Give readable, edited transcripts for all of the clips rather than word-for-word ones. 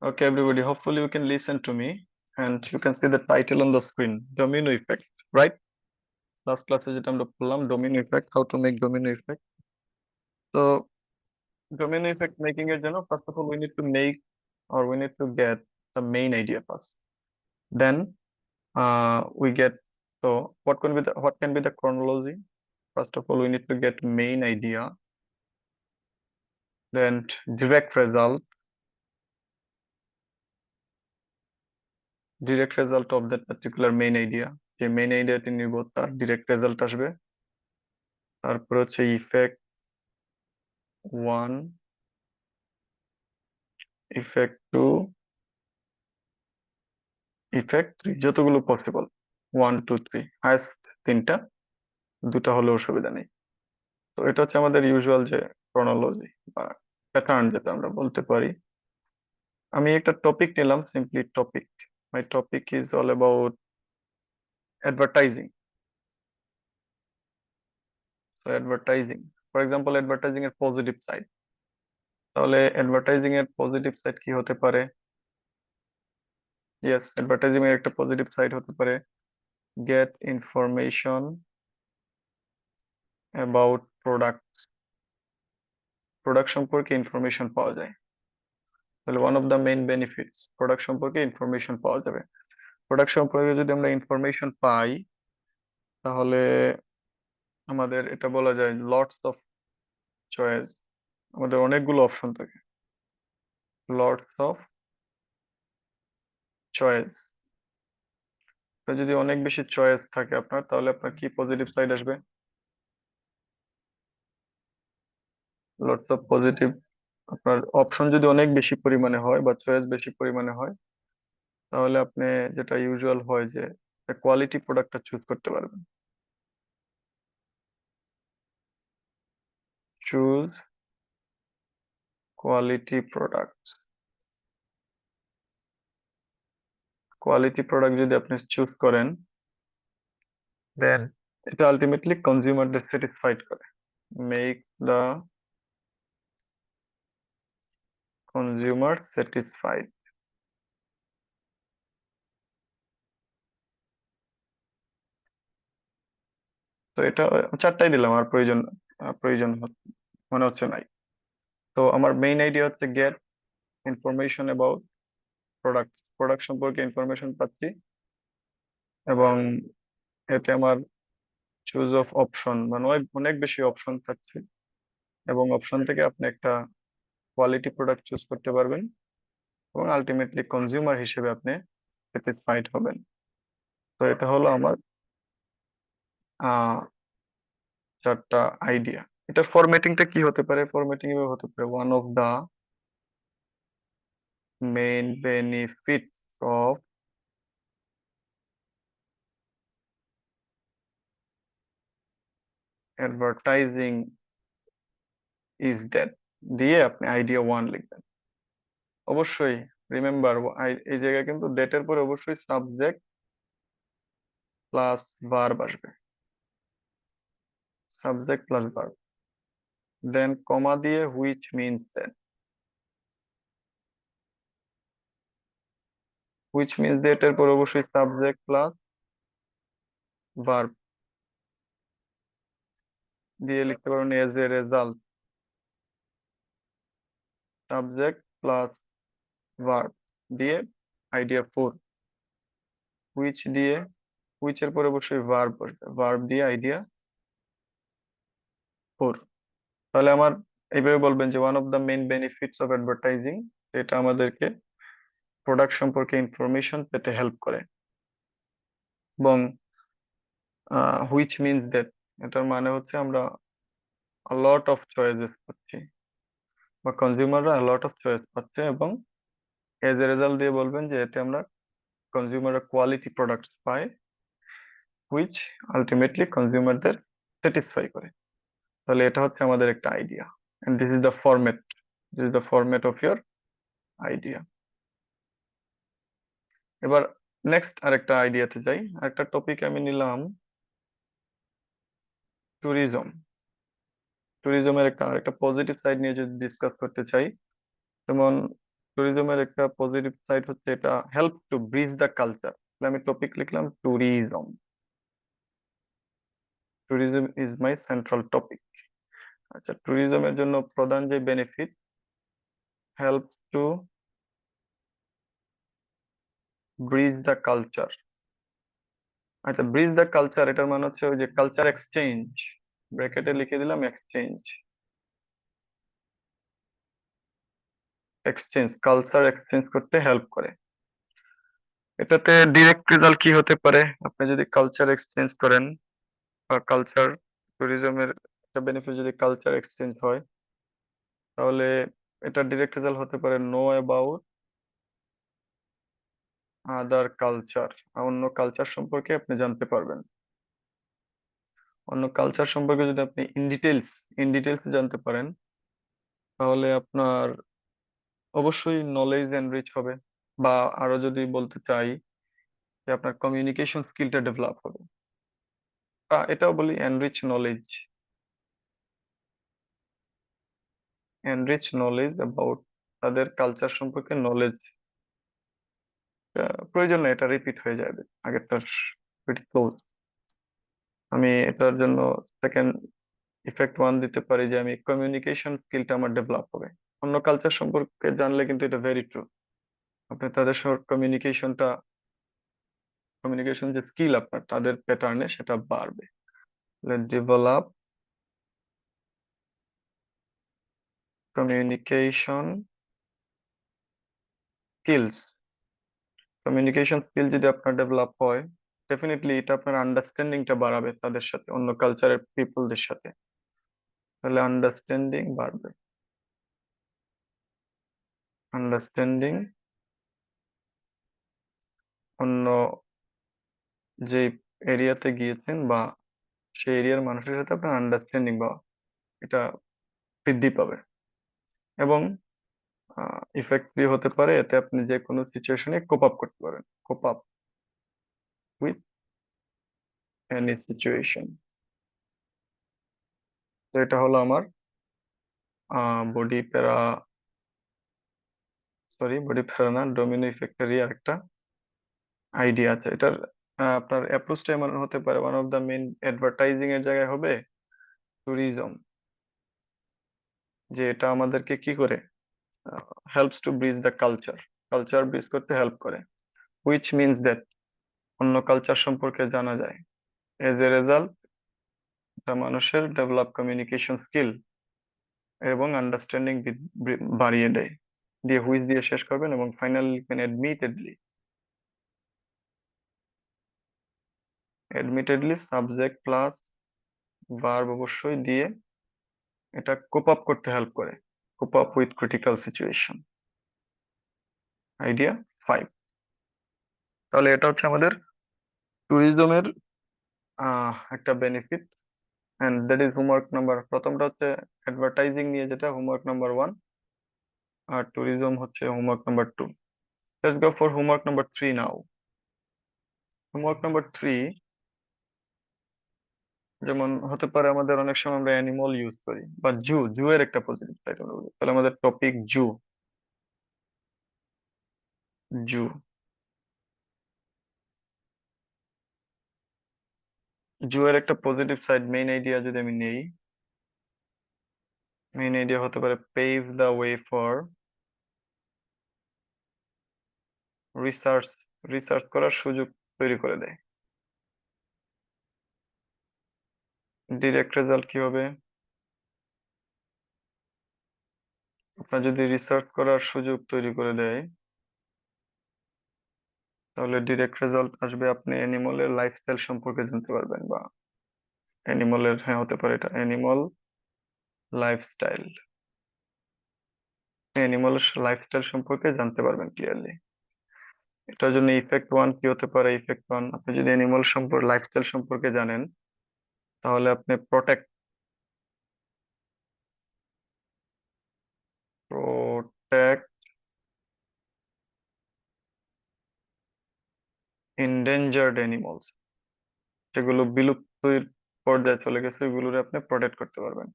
Okay, everybody, hopefully you can listen to me and you can see the title on the screen, domino effect, right? Last class যেটা আমরা পড়লাম domino effect, how to make domino effect. So domino effect making এর জন্য first of all we need to make or we need to get the main idea first. Then we get, so what can be the chronology? First of all we need to get main idea, then direct result of that particular main idea. যে main idea টি নিব তার direct result আসবে, তারপর হচ্ছে effect 1, effect 2, effect 3, যতগুলো possible 1 2 3, highest তিনটা, দুটা হলেও অসুবিধা নেই। তো এটা হচ্ছে আমাদের ইউজুয়াল যে ক্রোনোলজি বা প্যাটার্ন যেটা আমরা বলতে পারি। আমি একটা টপিক নিলাম, simply topic. My topic is all about advertising. So advertising, for example advertising এর পজিটিভ সাইড। তাহলে অ্যাডভার্টাইজিং এর পজিটিভ সাইড কি হতে পারে? ইয়েস, অ্যাডভার্টাইজিং এর একটা পজিটিভ সাইড হতে পারে get information about product. Product সম্পর্কে ইনফরমেশন পাওয়া যায়। তাহলে one of the main benefits, product সম্পর্কে ইনফরমেশন পাওয়া যাবে। প্রোডাক্ট সম্পর্কে যদি আমরা ইনফরমেশন পাই তাহলে আমাদের এটা বলা যায় লটস অফ চয়েস, আমাদের অনেকগুলো অপশন থাকে, লটস অফ চয়েস। যদি অনেক বেশি চয়েস থাকে আপনার, তাহলে আপনার কি পজিটিভ সাইড আসবে? Lots of positive. আপনার অপশন যদি অনেক বেশি পরিমাণে হয় বা চয়েস বেশি পরিমাণে হয়, তাহলে আপনি যেটা ইউজুয়াল হয় যে কোয়ালিটি প্রোডাক্টটা চুজ করতে পারবেন। Choose quality product. Quality product যদি আপনি চুজ করেন, দেন এটা আলটিমেটলি কনজিউমারদের স্যাটিসফাইড করে, মেক দ্য কনজিউমার স্যাটিসফাইড। তো এটা চারটাই দিলাম, আর মনে হচ্ছে নাই। তো আমার মেইন আইডিয়া হচ্ছে get information about product. Product সম্পর্কে ইনফরমেশন পাচ্ছি এবং এতে আমার চুজ অফ অপশন মানে অনেক অনেক বেশি অপশন থাকছে, এবং অপশন থেকে আপনি একটা কোয়ালিটি প্রোডাক্ট চুজ করতে পারবেন এবং আলটিমেটলি কনজিউমার হিসেবে আপনি স্যাটিসফাইড হবেন। তো এটা হলো আমার চারটা আইডিয়া। এটার ফরম্যাটিংটা কি হতে পারে? ফরম্যাটিং এভাবে হতে পারে, one of the main benefits of advertising is that, দিয়ে আপনি আইডিয়া 1 লিখবেন। অবশ্যই রিমেম্বার, এই জায়গায় কিন্তু দ্যাট এর পরে অবশ্যই সাবজেক্ট প্লাস ভার্ব আসবে, সাবজেক্ট প্লাস ভার্ব, দেন কমা দিয়ে which means that. Which means that এর পরে অবশ্যই সাবজেক্ট প্লাস ভার্ব দিয়ে লিখতে পারবেন as a result, subject plus verb দিয়ে আইডিয়া 4। হুইচ দিয়ে, হুইচ এর পরে অবশ্যই ভার্ব বসবে, ভার্ব দিয়ে আইডিয়া 4। তাহলে আমার এইভাবে বলবেন যে one of the main benefits of advertising, এটা আমাদেরকে প্রোডাক্ট সম্পর্কে ইনফরমেশন পেতে হেল্প করে, এবং হুইচ মিনস দ্যাট এটার মানে হচ্ছে আমরা লট অফ চয়েসেস পাচ্ছি বা কনজিউমাররা লট অফ চয়েস পাচ্ছে, এবং এজ এ রেজাল্ট দিয়ে বলবেন যে এতে আমরা কনজিউমাররা কোয়ালিটি প্রোডাক্টস পায়, হুইচ আলটিমেটলি কনজিউমারদের স্যাটিসফাই করে। তাহলে এটা হচ্ছে আমাদের একটা idea, and this is the format, this is the format of your idea. এবার নেক্সট আরেকটা আইডিয়াতে যাই। আরেকটা টপিক আমি নিলাম ট্যুরিজম। ট্যুরিজমের আরেকটা পজিটিভ সাইড নিয়ে যদি ডিসকাস করতে চাই, যেমন ট্যুরিজমের একটা পজিটিভ সাইড হচ্ছে এটা help to bridge the culture. আমি টপিক লিখলাম tourism. Tourism is my central topic. আচ্ছা, ট্যুরিজমের জন্য প্রধান যে benefit, help to bridge the culture. আচ্ছা, ব্রিজ দ্য কালচার এটার মানে হচ্ছে ওই যে কালচার এক্সচেঞ্জ, ব্র্যাকেটে লিখে দিলাম এক্সচেঞ্জ। এক্সচেঞ্জ, কালচার এক্সচেঞ্জ করতে হেল্প করে। এটাতে ডিরেক্ট রেজাল্ট কি হতে পারে? আপনি যদি কালচার এক্সচেঞ্জ করেন বা কালচার, ট্যুরিজমের একটা বেনিফিট যদি কালচার এক্সচেঞ্জ হয়, তাহলে এটা ডিরেক্ট রেজাল্ট হতে পারে নো অ্যাবাউট আদার কালচার। অন্য কালচার সম্পর্কে আপনি জানতে পারবেন। অন্য কালচার সম্পর্কে যদি আপনি ইন ডিটেলস জানতে পারেন, তাহলে আপনার অবশ্যই নলেজ এনরিচ হবে। বা আরো যদি বলতে চাই যে আপনার কমিউনিকেশন স্কিলটা ডেভেলপ হবে, বা এটাও বলি এনরিচ নলেজ অ্যাবাউট তাদের কালচার সম্পর্কে নলেজ। প্রয়োজন নেই, এটা রিপিট হয়ে যাবে আগেরটার pretty close। আমি এটার জন্য সেকেন্ড ইফেক্ট ওয়ান দিতে পারি যে আমি কমিউনিকেশন স্কিলটা আমার ডেভেলপ হবে। অন্য কালচার সম্পর্কে জানলে কিন্তু এটা ভেরি ট্রু, আপনি তাদের সাথে কমিউনিকেশন যে স্কিল আপনার তাদের প্যাটার্নে সেটা বাড়বে। Develop communication skills. Communication skill যদি আপনার ডেভেলপ হয়, ডেফিনেটলি এটা আপনার আন্ডারস্ট্যান্ডিংটা বাড়াবে তাদের সাথে, অন্য কালচারের পিপলদের সাথে। তাহলে আন্ডারস্ট্যান্ডিং বাড়বে। আন্ডারস্ট্যান্ডিং, অন্য যে এরিয়াতে গিয়েছেন বা সেই এরিয়ার মানুষের সাথে আপনার আন্ডারস্ট্যান্ডিং বা এটা বৃদ্ধি পাবে। এবং ইফেক্টিভ হতে পারে, এতে আপনি যে কোনো সিচুয়েশনে কোপ আপ করতে পারেন। কোপ আপ উইথ এনি সিচুয়েশন। তো এটা হলো আমার বডি প্যারা, বডি প্যারা না, ডোমিনো ইফেক্টেরই আরেকটা আইডিয়া আছে। এটার আপনার অ্যাপ্রোচটা এমন হতে পারে, one of the main advertising এর জায়গায় হবে ট্যুরিজম, যে এটা আমাদেরকে কি করে helps to bridge the culture, culture bridge করতে হেল্প করে। হুইচ মিনস দ্যাট অন্য কালচার সম্পর্কে জানা যায়। এজ এ রেজাল্ট এটা মানুষের ডেভেলপ কমিউনিকেশন স্কিল এবং আন্ডারস্ট্যান্ডিং বাড়িয়ে দেয়। দিয়ে হুইচ দিয়ে শেষ করবেন এবং ফাইনালি লিখবেন অ্যাডমিটেডলি সাবজেক্ট প্লাস ভার্ব অবশ্যই দিয়ে এটা কোপ আপ করতে হেল্প করে। Cope up with critical situation. Idea 5। তাহলে এটা হচ্ছে আমাদের ট্যুরিজমের একটা benefit, and that is homework number, প্রথমটা হচ্ছে অ্যাডভার্টাইজিং নিয়ে, যেটা হোমওয়ার্ক নাম্বার 1, আর ট্যুরিজম হচ্ছে homework number 2। Let's go for homework number 3 now. Homework number 3 যেমন হতে পারে, আমাদের অনেক সময় আমরা অ্যানিমাল ইউজ করি, বা জু এর একটা পজিটিভ সাইড আমরা বলি। তাহলে আমাদের টপিক জু জু এর একটা পজিটিভ সাইড, মেইন আইডিয়া যদি আমি নেই, মেইন আইডিয়া হতে পারে pave the way for research, research করার সুযোগ তৈরি করে দেয়। ডিরেক্ট রেজাল্ট কি হবে? আপনার যদি রিসার্চ করার সুযোগ তৈরি করে দেয়, তাহলে ডিরেক্ট রেজাল্ট আসবে, আপনি অ্যানিমালের লাইফস্টাইল সম্পর্কে জানতে পারবেন, বা অ্যানিমালের, হ্যাঁ হতে পারে এটা অ্যানিমাল লাইফস্টাইল, অ্যানিমালের লাইফস্টাইল সম্পর্কে জানতে পারবেন ক্লিয়ারলি। এটার জন্য ইফেক্ট ওয়ান কি হতে পারে? ইফেক্ট ওয়ান, আপনি যদি অ্যানিমাল সম্পর্কে লাইফস্টাইল সম্পর্কে জানেন, তাহলে আপনি প্রোটেক্ট endangered animals, যেগুলো বিলুপ্তির পর্যায়ে চলে গেছে, ওইগুলোরে আপনি প্রোটেক্ট করতে পারবেন।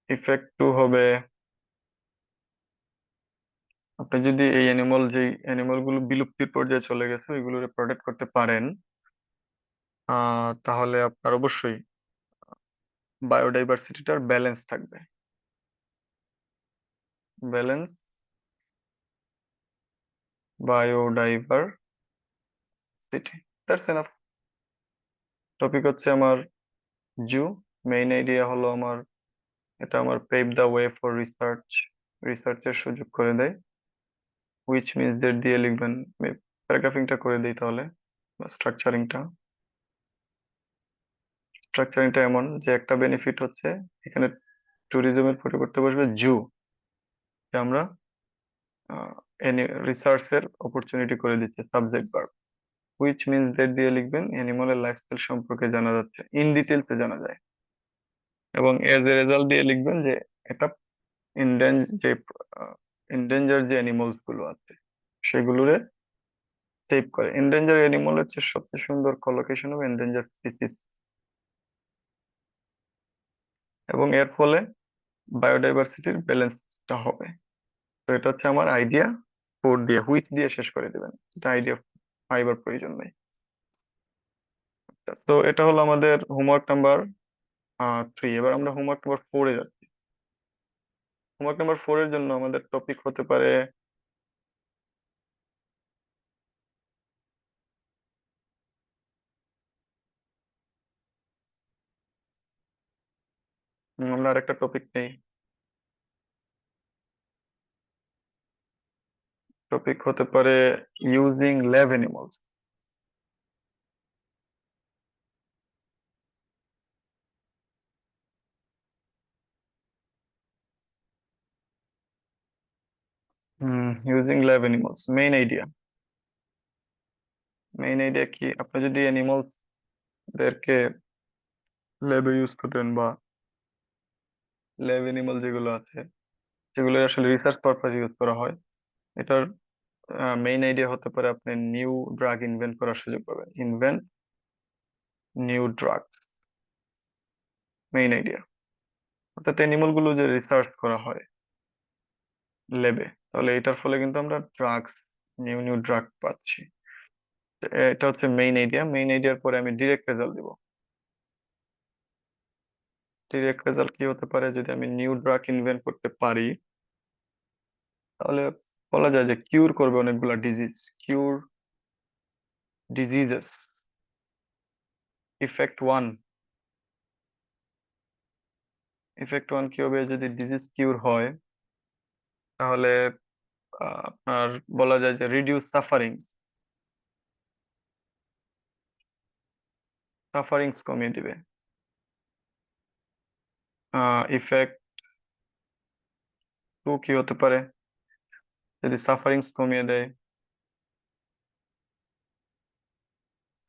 ইফেক্ট টু হবে আপনি যদি এই অ্যানিমাল গুলো বিলুপ্তির পর্যায়ে চলে গেছে ওইগুলোরে প্রোটেক্ট করতে পারেন, তাহলে আপনার অবশ্যই বায়োডাইভার্সিটিটার ব্যালেন্স থাকবে। Balance, biodiversity, that's enough. Topic হচ্ছে আমার জু। মেইন আইডিয়া হলো আমার, এটা আমার pave the way for research, রিসার্চের সুযোগ করে দেয়। হুইচ মিনস দের দিয়ে লিখবেন, প্যারাগ্রাফিংটা করে দিই তাহলে, স্ট্রাকচারিংটা। স্ট্রাকচারিংটা এমন যে একটা বেনিফিট হচ্ছে এখানে ট্যুরিজমের পরিবর্তে বসবে জু, যে আমরা রিসার্চের অপরচুনিটি করে দিচ্ছে সাবজেক্ট ভার্ব। হুইচ মিনস দের দিয়ে লিখবেন অ্যানিমালের লাইফস্টাইল সম্পর্কে জানা যাচ্ছে, ইন ডিটেলসে জানা যায়। এবং এজ এ রেজাল্ট দিয়ে লিখবেন যে এটা যে ইনডেঞ্জার যে অ্যানিমালস গুলো আছে সেগুলোরে সেভ করে। এন্ডেঞ্জার অ্যানিমাল হচ্ছে সবচেয়ে সুন্দর কলোকেশন অফ এন্ডেঞ্জার স্পিসিস, এবং এর ফলে বায়োডাইভার্সিটির ব্যালেন্সটা হবে। তো এটা হচ্ছে আমার আইডিয়া 4 দিয়ে, হুইচ দিয়ে শেষ করে দিবেন, এটা আইডিয়া 5 আর প্রয়োজন নেই। তো এটা হলো আমাদের হোমওয়ার্ক নাম্বার 3। এবার আমরা হোমওয়ার্ক নাম্বার 4 এ যাচ্ছি। হোমওয়ার্ক নাম্বার 4 এর জন্য আমাদের টপিক হতে পারে, আমরা আরেকটা টপিক নেই। টপিক হতে পারে using lab animals. Using lab animals, main idea কি, আপনি যদি অ্যানিমালস দেরকে ল্যাবে ইউজ করেন, বা ল্যাব অ্যানিমাল যেগুলো আছে সেগুলো আসলে রিসার্চ পারপাস ইউজ করা হয়, এটার মেইন আইডিয়া হতে পারে আপনি নিউ ড্রাগ ইনভেন্ট করার সুযোগ পাবেন। Invent new drugs, main idea. অর্থাৎ অ্যানিমাল গুলো যে রিসার্চ করা হয় ল্যাবে, তাহলে এটার ফলে কিন্তু আমরা ড্রাগস, নিউ নিউ ড্রাগ পাচ্ছি। তো এটা হচ্ছে মেইন আইডিয়া। মেইন আইডিয়ার পরে আমি ডিরেক্ট রেজাল্ট দিব। ডিরেক্ট রেজাল্ট কি হতে পারে, যদি আমি নিউ ড্রাগ ইনভেন্ট করতে পারি তাহলে বলা যায় যে কিউর করবে অনেকগুলা disease, cure diseases. Effect one, effect one কি হবে, যদি ডিজিজ কিউর হয় তাহলে আপনার বলা যায় যে রিডিউস সাফারিং, সাফারিংস কমিয়ে দিবে। ইফেক্ট টু কি হতে পারে, যদি সাফারিংস কমিয়ে দেয়,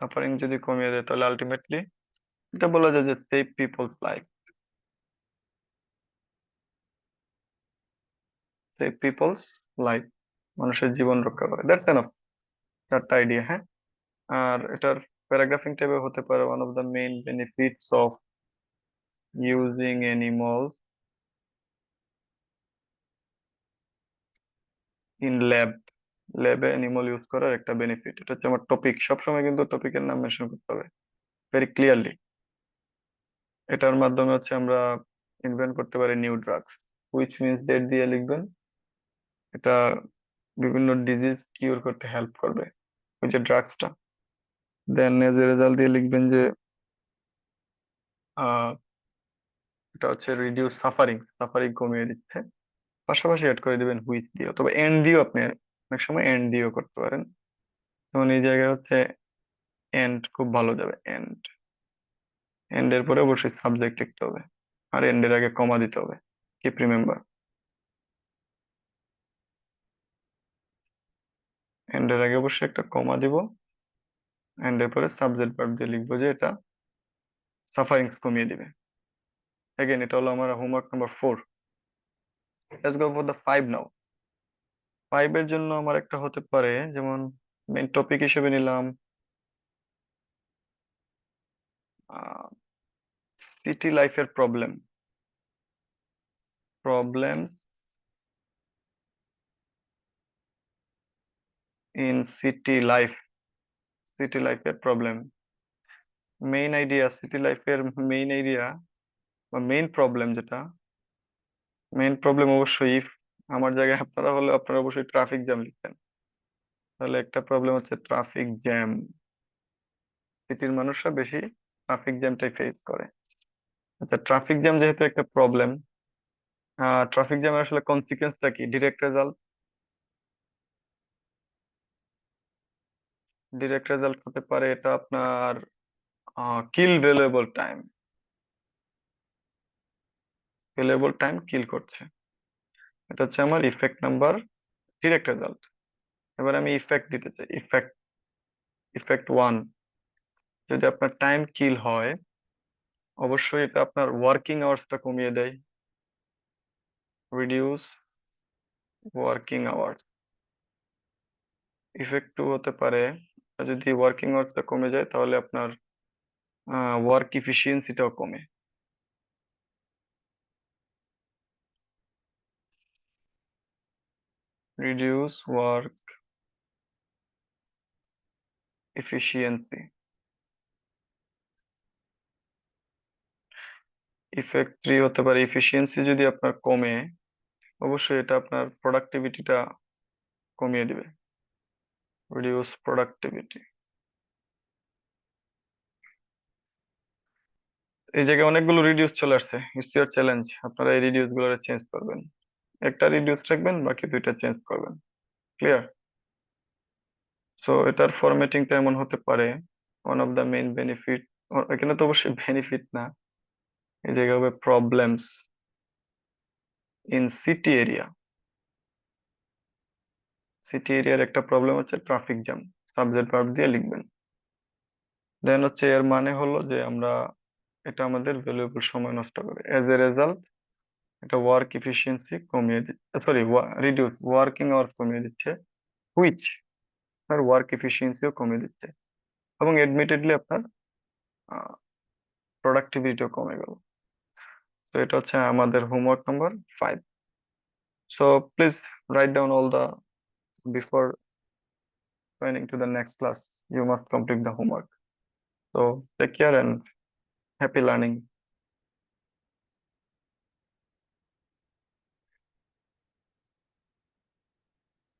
সাফারিং যদি কমিয়ে দেয় তাহলে আলটিমেটলি এটা বলা যায় যে save people's life, save people's life, মানুষের জীবন রক্ষা করে। দ্যাটস এনাফ, চারটা আইডিয়া। হ্যাঁ, আর এটার প্যারাগ্রাফিং টাইপে হতে পারে one of the main benefits of using animals in lab, ল্যাবে অ্যানিমাল ইউজ করার একটা বেনিফিট। এটা হচ্ছে আমার টপিক। সবসময় কিন্তু টপিকের নাম মেনশন করতে হবে ভেরি ক্লিয়ারলি। এটার মাধ্যমে হচ্ছে আমরা ইনভেন্ট করতে পারি new drugs. Which means that দিয়ে লিখবেন, এটা বিভিন্ন ডিজিজ কিউর করতে হেল্প করবে ওই যে ড্রাগসটা। দেন এজ এ রেজাল্ট দিয়ে লিখবেন যে আহ, এটা হচ্ছে রিডিউস সাফারিং, সাফারিং কমিয়ে দিচ্ছে। পাশাপাশি অ্যাড করে দিবেন হুইচ দিয়ে, তবে এন্ড দিয়েও আপনি অনেক সময় এন্ড দিয়েও করতে পারেন। যেমন এই জায়গায় হচ্ছে এন্ড খুব ভালো যাবে, এন্ড। এন্ড এর পরে অবশ্যই সাবজেক্ট লিখতে হবে, আর এন্ড এর আগে কমা দিতে হবে। কিপ রিমেম্বার, এন্ড এর আগে অবশ্যই একটা কমা দিব, এন্ড এর পরে সাবজেক্ট ভার্ব দিয়ে লিখবো যে এটা সাফারিংস কমিয়ে দিবে। এগেন এটা হলো আমার homework number 4। Let's go for the 5 নাও। 5 এর জন্য আমার একটা হতে পারে, যেমন মেইন টপিক হিসেবে নিলাম সিটি লাইফের প্রবলেম, প্রবলেম ইন সিটি লাইফের প্রবলেম। সিটি লাইফের মেইন আইডিয়া বা মেইন প্রবলেম যেটা, মেইন প্রবলেম অবশ্যই if আমার জায়গায় আপনারা হলে আপনারা অবশ্যই ট্রাফিক জ্যাম লিখতেন। তাহলে একটা প্রবলেম হচ্ছে ট্রাফিক জ্যাম। সিটির মানুষরা বেশি ট্রাফিক জ্যামটাই ফেস করে। আচ্ছা, ট্রাফিক জ্যাম যেহেতু একটা প্রবলেম, ট্রাফিক জ্যামের আসলে কনসিকুয়েন্সটা কি? ডিরেক্ট রেজাল্ট হতে পারে এটা আপনার ভ্যালুয়েবল টাইম কিল করছে। এটা হচ্ছে আমার ইফেক্ট নাম্বার, ডিরেক্ট রেজাল্ট। এবার আমি ইফেক্ট দিতে চাই। ইফেক্ট 1, যদি আপনার টাইম কিল হয় অবশ্যই এটা আপনার ওয়ার্কিং আওয়ার্সটা কমিয়ে দেয়। Reduce working hours. ইফেক্ট 2 হতে পারে, যদি ওয়ার্কিং আওয়ার্সটা কমে যায় তাহলে আপনার ওয়ার্ক ইফিসিয়েন্সিটাও কমে। Reduce work efficiency. ইফেক্ট 3 হতে পারে, এফিসিয়েন্সি যদি আপনার কমে অবশ্যই এটা আপনার প্রোডাক্টিভিটিটা কমিয়ে দিবে। Reduce productivity. এই জায়গায় অনেকগুলো রিডিউস চলে আসছে, ইটস ইওর চ্যালেঞ্জ, আপনারা এই রিডিউস গুলো চেঞ্জ করবেন। একটা রিডিউস রাখবেন, বাকি দুইটা চেঞ্জ করবেন। ক্লিয়ার? সো এটার ফরম্যাটিংটা এমন হতে পারে, one of the main benefit, এখানে তো অবশ্যই বেনিফিট না, এই জায়গায় হবে problems in city area. City এরিয়ার একটা প্রবলেম হচ্ছে ট্রাফিক জ্যাম, সাবজেক্ট ভার্ব দিয়ে লিখবেন। দেন হচ্ছে এর মানে হলো যে আমরা, এটা আমাদের ভ্যালুয়েবল সময় নষ্ট করে, এজ এ রেজাল্ট এটা ওয়ার্ক এফিসিয়েন্সি কমিয়ে দিচ্ছে, সরি রিডিউস ওয়ার্কিং আওয়ার্স কমিয়ে দিচ্ছে, হুইচ আপনার ওয়ার্ক এফিসিয়েন্সিও কমিয়ে দিচ্ছে, এবং এডমিটেডলি আপনার প্রোডাক্টিভিটিও কমে গেল। তো এটা হচ্ছে আমাদের homework number 5। So please write down all the before joining to the next class you must complete the homework. So take care and happy learning.